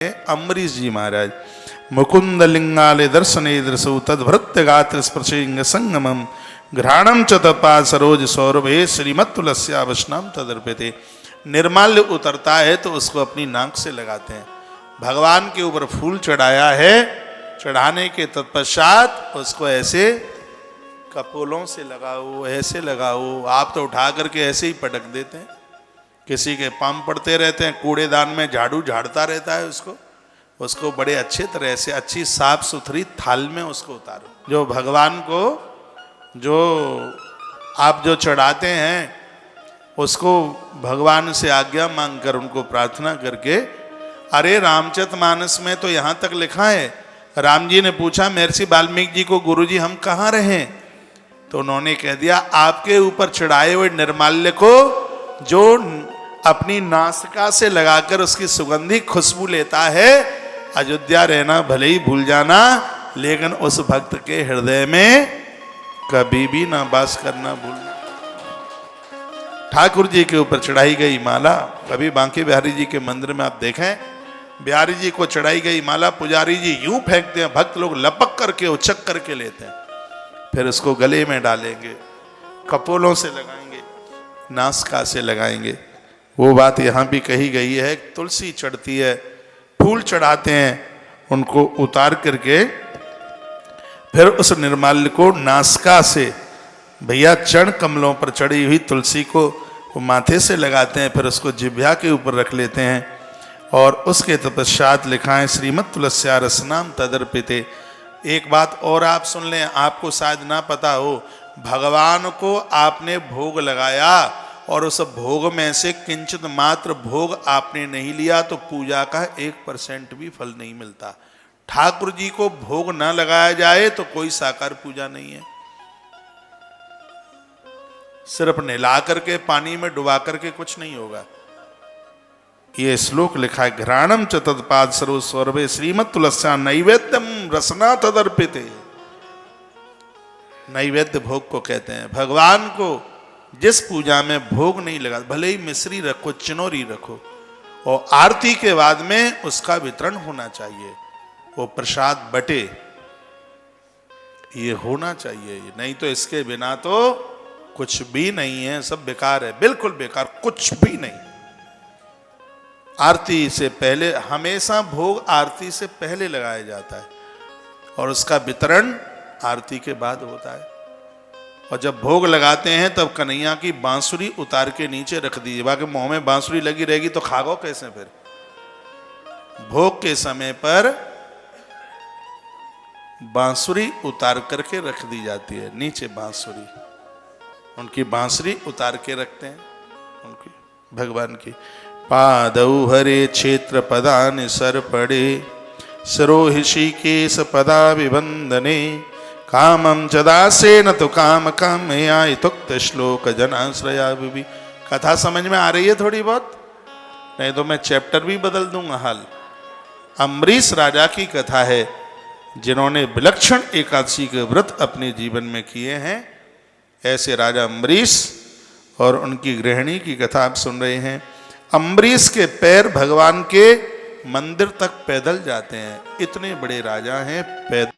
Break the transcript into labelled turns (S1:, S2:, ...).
S1: अम्बरीश जी महाराज मुकुंद लिंगाले दर्शने दृशौ तद्भृत्य गात्र स्पर्शिंग संगमम घ्राणम च तपा सरोज सौरभे श्रीमत्तुलस्यावशनाम तदर्पिते। निर्माल्य उतरता है तो उसको अपनी नाक से लगाते हैं। भगवान के ऊपर फूल चढ़ाया है, चढ़ाने के तत्पश्चात उसको ऐसे कपोलों से लगाओ, ऐसे लगाओ। आप तो उठा करके ऐसे ही पटक देते हैं, किसी के पाम पड़ते रहते हैं, कूड़ेदान में झाड़ू झाड़ता रहता है उसको बड़े अच्छे तरह से अच्छी साफ सुथरी थाल में उसको उतारो। जो भगवान को जो आप जो चढ़ाते हैं उसको भगवान से आज्ञा मांगकर उनको प्रार्थना करके, अरे रामचरितमानस में तो यहाँ तक लिखा है, राम जी ने पूछा महर्षि वाल्मीकि जी को, गुरुजी हम कहाँ रहे? तो उन्होंने कह दिया आपके ऊपर चढ़ाए हुए निर्माल्य को जो अपनी नासिका से लगाकर उसकी सुगंधी खुशबू लेता है, अयोध्या रहना भले ही भूल जाना, लेकिन उस भक्त के हृदय में कभी भी ना वास करना भूलना। ठाकुर जी के ऊपर चढ़ाई गई माला, कभी बांके बिहारी जी के मंदिर में आप देखें, बिहारी जी को चढ़ाई गई माला पुजारी जी यूं फेंकते हैं, भक्त लोग लपक करके उचक करके लेते हैं, फिर उसको गले में डालेंगे, कपोलों से लगाएंगे, नासिका से लगाएंगे। वो बात यहाँ भी कही गई है। तुलसी चढ़ती है, फूल चढ़ाते हैं, उनको उतार करके फिर उस निर्माल्य को नासिका से भैया चरण कमलों पर चढ़ी हुई तुलसी को वो माथे से लगाते हैं, फिर उसको जिह्वा के ऊपर रख लेते हैं और उसके तपश्चात लिखा है श्रीमत्तुलस्या रसनाम तदर्पिते। एक बात और आप सुन लें, आपको शायद ना पता हो, भगवान को आपने भोग लगाया और उस भोग में से किंचित मात्र भोग आपने नहीं लिया तो पूजा का 1% भी फल नहीं मिलता। ठाकुर जी को भोग न लगाया जाए तो कोई साकार पूजा नहीं है। सिर्फ नहला करके पानी में डुबा करके कुछ नहीं होगा। ये श्लोक लिखा है, घ्राणम च तत्पाद सर्व सौरभे श्रीमत्तुलस्या नैवेद्यम रसना तदर्पिते। नैवेद्य भोग को कहते हैं। भगवान को जिस पूजा में भोग नहीं लगा, भले ही मिश्री रखो, चिनोरी रखो, और आरती के बाद में उसका वितरण होना चाहिए, वो प्रसाद बटे, ये होना चाहिए। नहीं तो इसके बिना तो कुछ भी नहीं है, सब बेकार है, बिल्कुल बेकार, कुछ भी नहीं। आरती से पहले हमेशा भोग आरती से पहले लगाया जाता है और उसका वितरण आरती के बाद होता है। और जब भोग लगाते हैं तब कन्हैया की बांसुरी उतार के नीचे रख दीजिए, बाकी मुंह में बांसुरी लगी रहेगी तो खाओ कैसे? फिर भोग के समय पर बांसुरी उतार करके रख दी जाती है नीचे, बांसुरी उनकी बांसुरी उतार के रखते हैं उनकी भगवान की। पादौ हरे क्षेत्र पदान सर पड़े सरोहिषि केश पदा विबंधने कामम चदासे न तो काम कामया तुक्त श्लोक जनाश्रया भी। कथा समझ में आ रही है थोड़ी बहुत? नहीं तो मैं चैप्टर भी बदल दूंगा हाल। अम्बरीश राजा की कथा है जिन्होंने विलक्षण एकादशी के व्रत अपने जीवन में किए हैं। ऐसे राजा अम्बरीश और उनकी गृहिणी की कथा आप सुन रहे हैं। अम्बरीश के पैर भगवान के मंदिर तक पैदल जाते हैं, इतने बड़े राजा हैं, पैदल